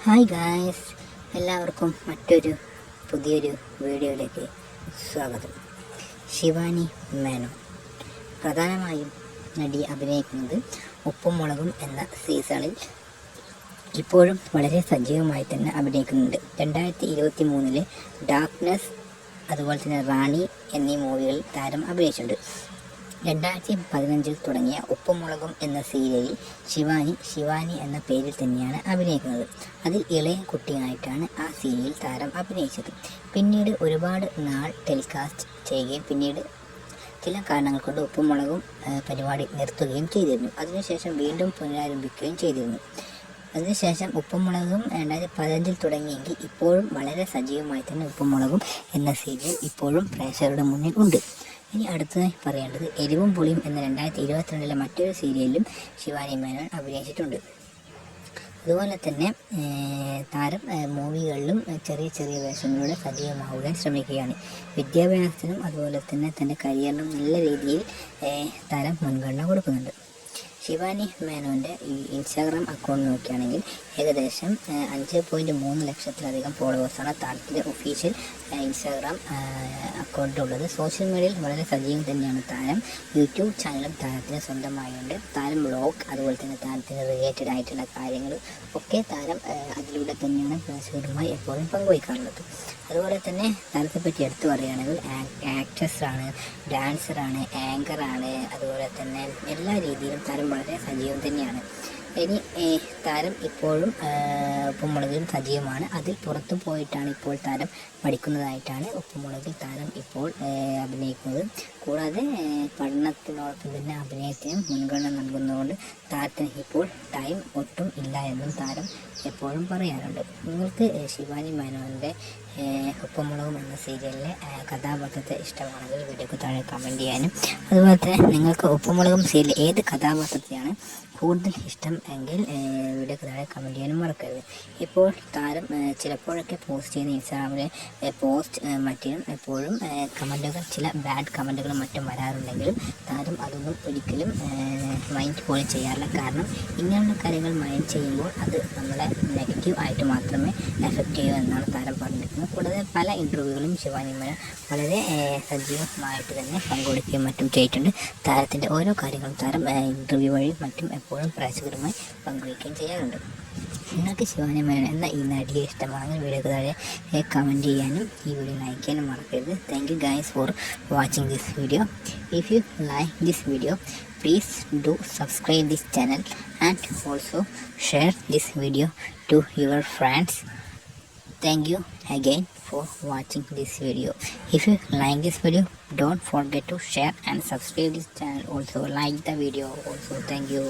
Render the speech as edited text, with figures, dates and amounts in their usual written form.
Hi guys, എല്ലാവർക്കും മറ്റൊരു പുതിയൊരു വീഡിയോയിലേക്ക് സ്വാഗതം. ശിവാനി മേനോൻ പ്രധാനമായും നടി അഭിനയിക്കുന്നത് ഉപ്പും മുളകും എന്ന സീസണിൽ ഇപ്പോഴും വളരെ സജീവമായി തന്നെ അഭിനയിക്കുന്നുണ്ട്. 2023 ഡാർക്ക്നെസ്, അതുപോലെ തന്നെ റാണി എന്നീ മൂവികളിൽ താരം അഭിനയിച്ചിട്ടുണ്ട്. 2015 തുടങ്ങിയ ഉപ്പും മുളകും എന്ന സീരിയലിൽ ശിവാനി എന്ന പേരിൽ തന്നെയാണ് അഭിനയിക്കുന്നത്. അതിൽ ഇളയ കുട്ടിയായിട്ടാണ് ആ സീരിയൽ താരം അഭിനയിച്ചത്. പിന്നീട് ഒരുപാട് നാൾ ടെലികാസ്റ്റ് ചെയ്യുകയും പിന്നീട് ചില കാരണങ്ങൾ കൊണ്ട് ഉപ്പും മുളകും പരിപാടി നിർത്തുകയും ചെയ്തിരുന്നു. അതിനുശേഷം വീണ്ടും പുനരാരംഭിക്കുകയും ചെയ്തിരുന്നു. അതിനുശേഷം ഉപ്പും മുളകും 2015 തുടങ്ങിയെങ്കിൽ ഇപ്പോഴും വളരെ സജീവമായി തന്നെ ഉപ്പും മുളകും എന്ന സീരിയൽ ഇപ്പോഴും പ്രേക്ഷകരുടെ മുന്നിൽ ഉണ്ട്. ഇനി അടുത്തതായി പറയേണ്ടത് എരിവും പുളിയും എന്ന 2022 മറ്റൊരു സീരിയലിലും ശിവാനി മേനോൻ അഭിനയിച്ചിട്ടുണ്ട്. അതുപോലെ തന്നെ താരം മൂവികളിലും ചെറിയ ചെറിയ വേഷങ്ങളിലൂടെ സജീവമാവുവാൻ ശ്രമിക്കുകയാണ്. വിദ്യാഭ്യാസത്തിനും അതുപോലെ തന്നെ തൻ്റെ കരിയറിനും നല്ല രീതിയിൽ താരം മുൻഗണന കൊടുക്കുന്നുണ്ട്. ശിവാനി മേനോൻ്റെ ഈ ഇൻസ്റ്റാഗ്രാം അക്കൗണ്ട് നോക്കുകയാണെങ്കിൽ ഏകദേശം 5.3 ലക്ഷത്തിലധികം ഫോളോവേഴ്സാണ് താരത്തിൻ്റെ ഒഫീഷ്യൽ ഇൻസ്റ്റാഗ്രാം അക്കൗണ്ടിലുള്ളത്. സോഷ്യൽ മീഡിയയിൽ വളരെ സജീവം തന്നെയാണ് താരം. യൂട്യൂബ് ചാനലും താരത്തിന് സ്വന്തമായുണ്ട്. താരം വ്ളോഗ്, അതുപോലെ തന്നെ താരത്തിന് റിലേറ്റഡ് ആയിട്ടുള്ള കാര്യങ്ങൾ ഒക്കെ താരം അതിലൂടെ തന്നെയാണ് പ്രേക്ഷകരുമായി എപ്പോഴും പങ്കുവയ്ക്കാറുള്ളത്. അതുപോലെ തന്നെ താരത്തെ പറ്റി എടുത്തു പറയുകയാണെങ്കിൽ ആക്ട്രസ്സാണ്, ഡാൻസറാണ്, ആങ്കറാണ്, അതുപോലെ തന്നെ എല്ലാ രീതിയിലും താരം വളരെ സജീവം തന്നെയാണ്. ഇനി താരം ഇപ്പോഴും ഉപ്പുമുളകിൽ സജീവമാണ്. അതിൽ പുറത്തു പോയിട്ടാണ് ഇപ്പോൾ താരം പഠിക്കുന്നതായിട്ടാണ് ഉപ്പുമുളകിൽ താരം ഇപ്പോൾ അഭിനയിക്കുന്നത്. കൂടാതെ പഠനത്തിനോടൊപ്പം തന്നെ അഭിനയത്തിനും മുൻഗണന നൽകുന്നതുകൊണ്ട് താരത്തിന് ഇപ്പോൾ ടൈം ഒട്ടും ഇല്ല എന്നും താരം എപ്പോഴും പറയാറുണ്ട്. നിങ്ങൾക്ക് ശിവാനി മേനോൻ്റെ ഉപ്പുമുളകും എന്ന സീരിയലിലെ കഥാപാത്രത്തെ ഇഷ്ടമാണെങ്കിൽ വീഡിയോക്ക് താഴെ കമൻറ്റ് ചെയ്യാനും, അതുപോലെ തന്നെ നിങ്ങൾക്ക് ഉപ്പുമുളകും സീരിയൽ ഏത് കഥാപാത്രത്തെയാണ് കൂടുതൽ ഇഷ്ടം എങ്കിൽ വീഡിയോക്ക് താഴെ കമൻറ്റ് ചെയ്യാനും മറക്കരുത്. ഇപ്പോൾ താരം ചിലപ്പോഴൊക്കെ പോസ്റ്റ് ചെയ്യുന്ന ഇൻസ്റ്റാഗ്രാമിലെ പോസ്റ്റ് മറ്റും എപ്പോഴും കമൻറ്റുകൾ, ചില ബാഡ് കമൻറ്റുകളും മറ്റും വരാറുണ്ടെങ്കിലും താരം അതൊന്നും ഒരിക്കലും മൈൻഡ് പോലും ചെയ്യാറില്ല. കാരണം ഇങ്ങനെയുള്ള കാര്യങ്ങൾ മൈൻഡ് ചെയ്യുമ്പോൾ അത് നമ്മളെ നെഗറ്റീവ് ആയിട്ട് മാത്രമേ എഫക്റ്റ് ചെയ്യൂ എന്നാണ് താരം പറഞ്ഞിരിക്കുന്നത്. കൂടാതെ പല ഇൻ്റർവ്യൂകളും ശിവാനി മേനോൻ വളരെ സജീവമായിട്ട് തന്നെ പങ്കെടുക്കുകയും മറ്റും ചെയ്തിട്ടുണ്ട്. താരത്തിൻ്റെ ഓരോ കാര്യങ്ങളും താരം ഇൻ്റർവ്യൂ വഴി മറ്റും എപ്പോഴും പ്രേക്ഷകരുമായി പങ്കുവയ്ക്കുകയും ചെയ്യാറുണ്ട്. നിങ്ങൾക്ക് ശിവാനി മേനോൻ എന്ന ഈ നടിയെ ഇഷ്ടമാണെങ്കിൽ വീഡിയോക്ക് താഴെ കമൻറ്റ് ചെയ്യാനും ഈ വീഡിയോ ലൈക്ക് ചെയ്യാനും മറക്കരുത്. Thank you guys for watching this video. If you like this video, please do subscribe this channel and also share this video to your friends. Thank you again for watching this video. If you like this video, don't forget to share and subscribe this channel. Also like the video also. Thank you.